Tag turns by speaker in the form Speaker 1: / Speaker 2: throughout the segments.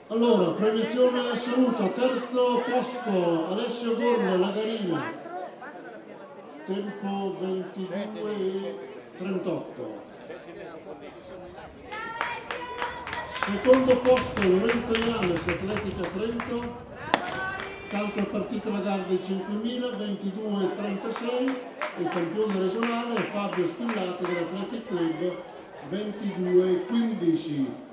Speaker 1: Allora, premiazione assoluta, terzo posto, Alessio Gorlo, Lagarina, tempo 22:38. Secondo posto, Lorenzo Ianes, Atletica Trento, canto partita la gara dei 5.000, 22:36, il campione regionale è Fabio Spillazzi dell'Athletic Club, 22:15.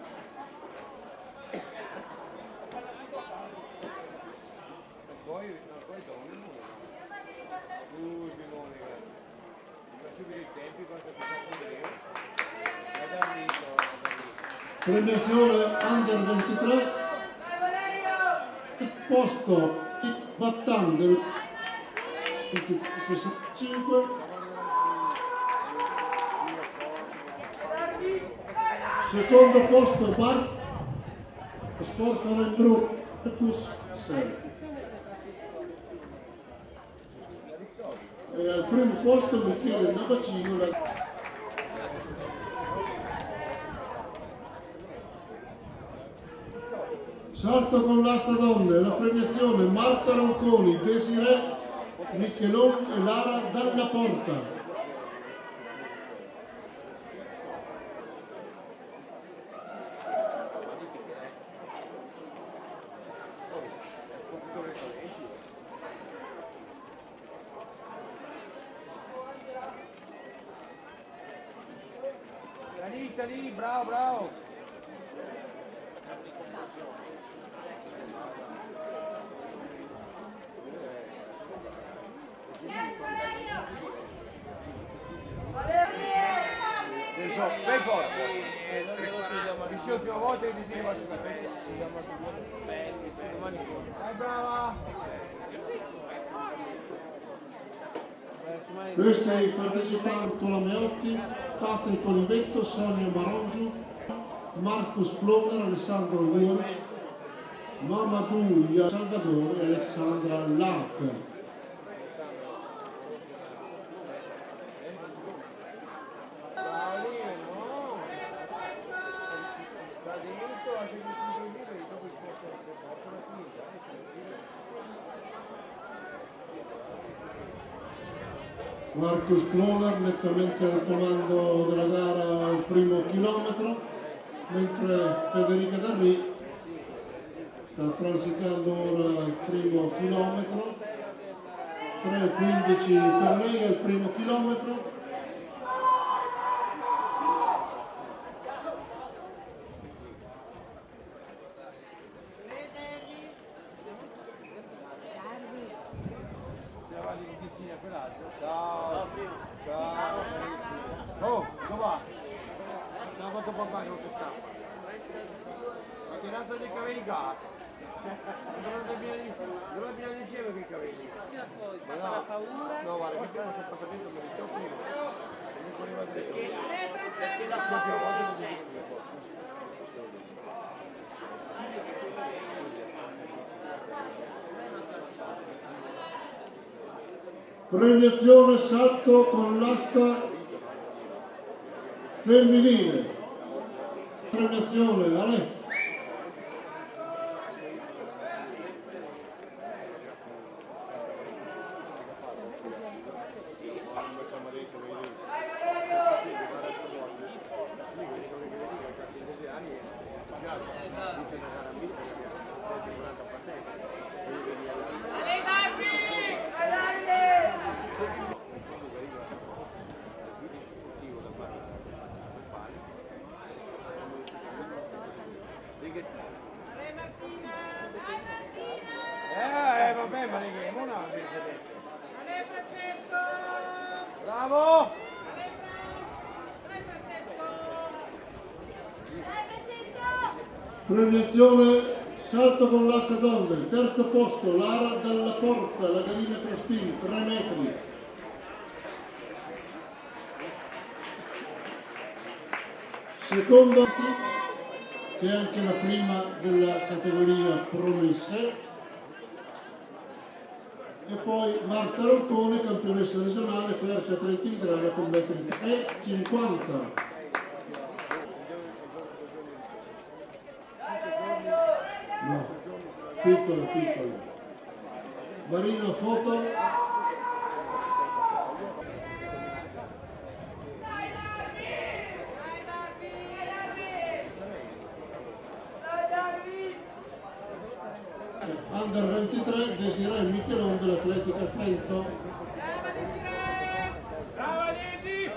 Speaker 1: Premiazione Under 23, posto Battan del 65, secondo posto Bar Sport Bru Marcus 6. E al primo posto Michele Navacino. Salto con l'asta donne, la premiazione Marta Ronconi, Desiree Michelon e Lara Dalla Porta.
Speaker 2: Lì, bravo, bravo. Vai forte. Riuscì la prima volta e ti devo asciugare. Vai brava.
Speaker 1: Questi partecipanti Tolomeotti, Patrick Olivetto, Sonia Marongiu, Marcus Plomer, Alessandro Luoric, Mamadou Salvador e Alessandra Lark. Marcus Plomer nettamente al comando della gara al primo chilometro, mentre Federica Darri sta transitando ora il primo chilometro, 3:15 per lei al primo chilometro.
Speaker 2: Ciao. Ciao. Oh, dove va? Non posso papà non ti scappa. Ma tirato dei capelli gas. Non abbiamo insieme quei capelli. Ma no, paura? No, guarda, che stiamo sul passatempo mi dicevo prima. Perché la
Speaker 1: Premiazione salto con l'asta femminile. Premiazione, Ale.
Speaker 2: Vabbè, ma che non ha
Speaker 3: Francesco!
Speaker 2: Bravo!
Speaker 3: Vai Francesco!
Speaker 1: Premiazione salto con l'asta donne, terzo posto Lara Dalla Porta, la Garina Crostini, 3 metri. Secondo, che è anche la prima della categoria promesse. E poi Marta Ronconi, campionessa regionale, Quercia Trentino Grana con metri 3,50. No, piccola, piccola. Marino, foto. Under 23, Desiree Michelon dell'Atletica Trento.
Speaker 3: Brava Desiree! Brava Lady!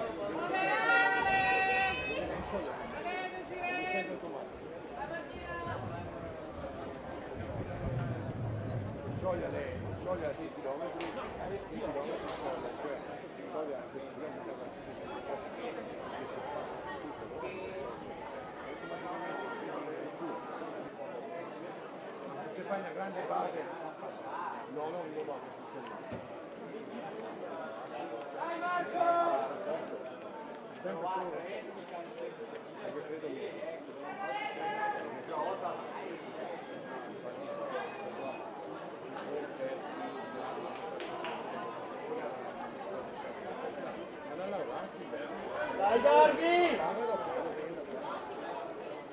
Speaker 3: Bene Desiree!
Speaker 2: Scioglia lei, scioglia 6 km, 6 km scioglia, cioè scioglia 6 km se fai una grande base, no, non io no, dai Marco! Sempre solo, perché credo
Speaker 4: Dai Darvi!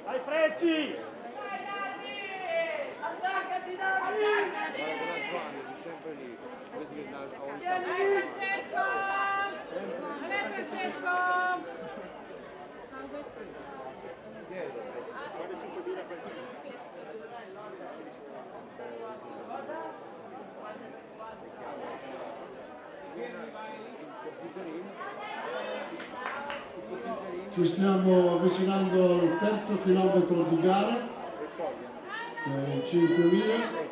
Speaker 4: Dai Frecci! Attaccati Darvi!
Speaker 2: sempre lì,
Speaker 3: Dai Francesco! Dai Francesco!
Speaker 1: Ci stiamo avvicinando al terzo chilometro di gara, 5.000.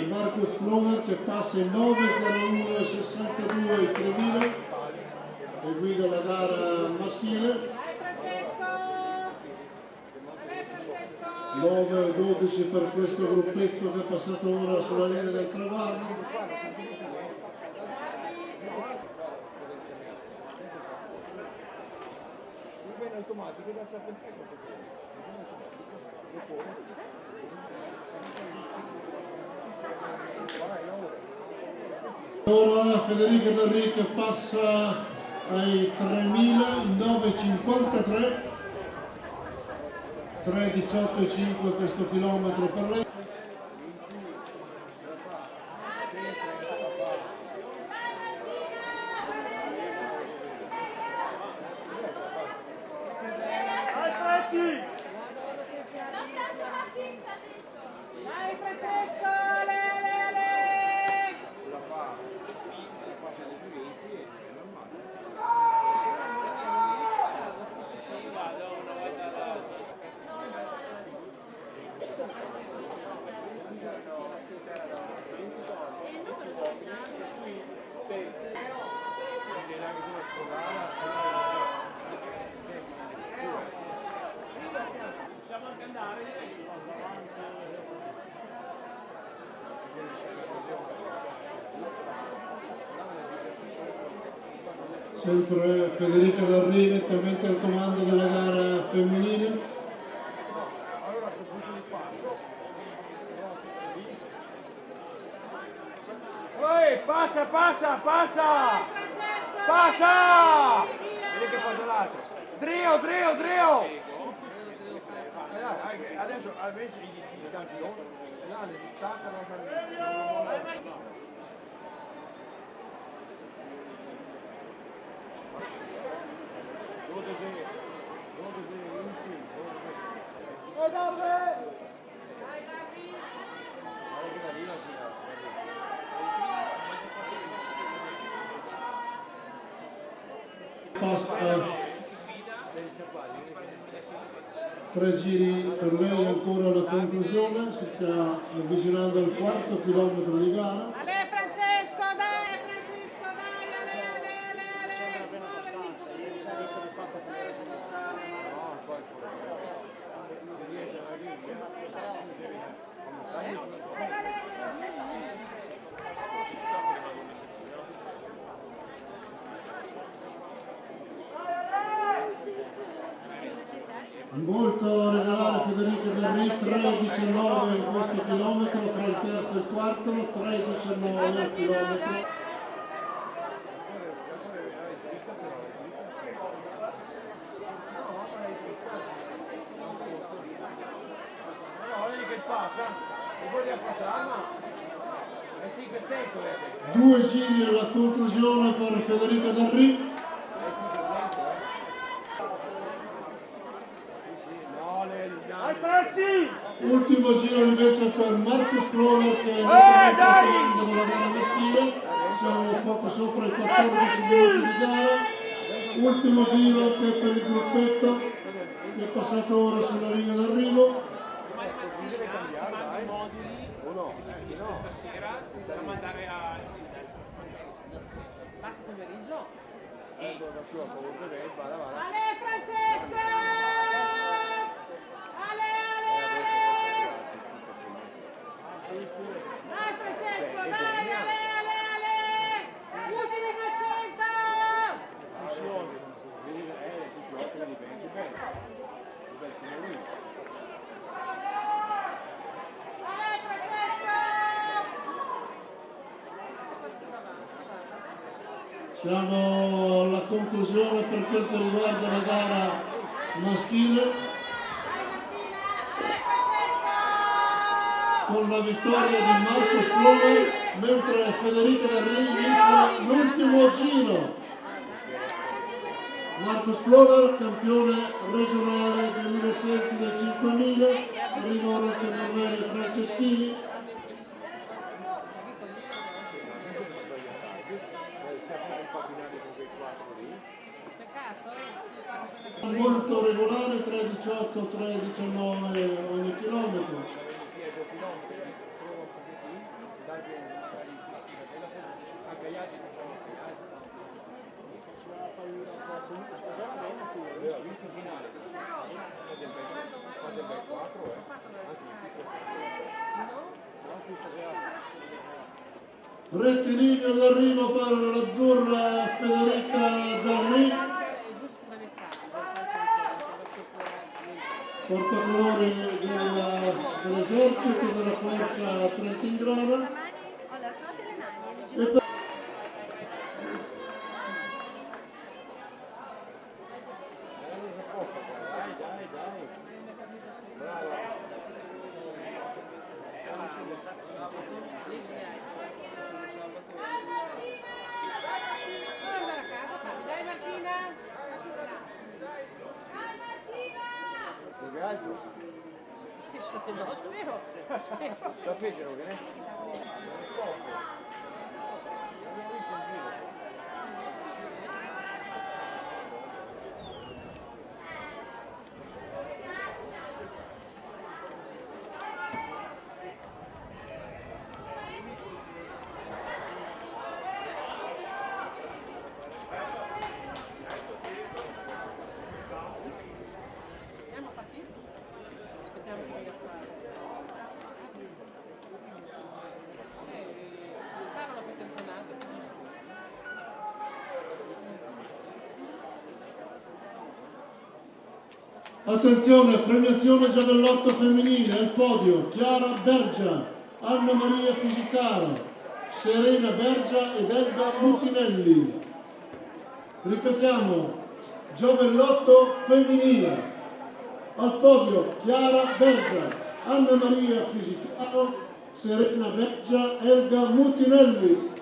Speaker 1: Marcus Kroner che passa in 9.01.62 il 3000 e guida la gara maschile.
Speaker 3: Dai Francesco! Dai Francesco!
Speaker 1: 9.12 per questo gruppetto che è passato ora sulla linea del traguardo.
Speaker 2: automatico da serpentino.
Speaker 1: Ora Federica D'Arri che passa ai 3.953, 3.18,5 questo chilometro per lei.
Speaker 3: Dai Francesco, le.
Speaker 4: Possiamo anche andare.
Speaker 1: Sempre Federica D'Arri nettamente al comando della gara femminile.
Speaker 2: Passa, passa, passa!
Speaker 3: Francesco!
Speaker 2: Passa! Vedi che passa l'altro. Drio, Drio, Drio! Adesso i campioni, là le staccano,
Speaker 1: Passa 3 giri per lei ancora alla conclusione, si sta avvicinando al quarto chilometro di gara.
Speaker 3: Ale Francesco, dai Francesco, dai, ale. Muovili un pochino. Dai, scossone.
Speaker 1: Molto regolare Federico Derri, 3,19 in questo chilometro, tra il terzo e il quarto, 3,19 chilometri. Due giri alla conclusione per Federico Derri.
Speaker 4: Dai Frecci!
Speaker 1: Ultimo giro invece per Marcus Plover che è andato dalla gara maschile, siamo poco sopra i 14 minuti di gara. Ultimo giro anche per il gruppetto che è passato ora sulla linea d'arrivo.
Speaker 5: Stasera da mandare a passa pomeriggio
Speaker 3: Ale Francesco! Ale! Dai Francesco, dai Ale! Ultimi 200! Ale Francesco!
Speaker 1: Siamo alla conclusione per quanto riguarda la gara maschile, con la vittoria di Marcus Plover, mentre Federico Derri inizia l'ultimo giro. Marcus Plover, campione regionale 2016 del 5000, arriva ora con Emanuele Franceschini. Molto regolare, 3,18, 3,19 ogni chilometro. Rettilineo d'arrivo per l'azzurra Federica Derri, portacolori dell'esercito della quercia trentingrana.
Speaker 3: No, spero.
Speaker 2: Sapete che ne?
Speaker 1: Attenzione, premiazione giavellotto femminile, al podio Chiara Bergia, Anna Maria Fisicaro, Serena Bergia ed Elga Mutinelli. Ripetiamo, giavellotto femminile, al podio Chiara Bergia, Anna Maria Fisicaro, Serena Bergia, Elga Mutinelli.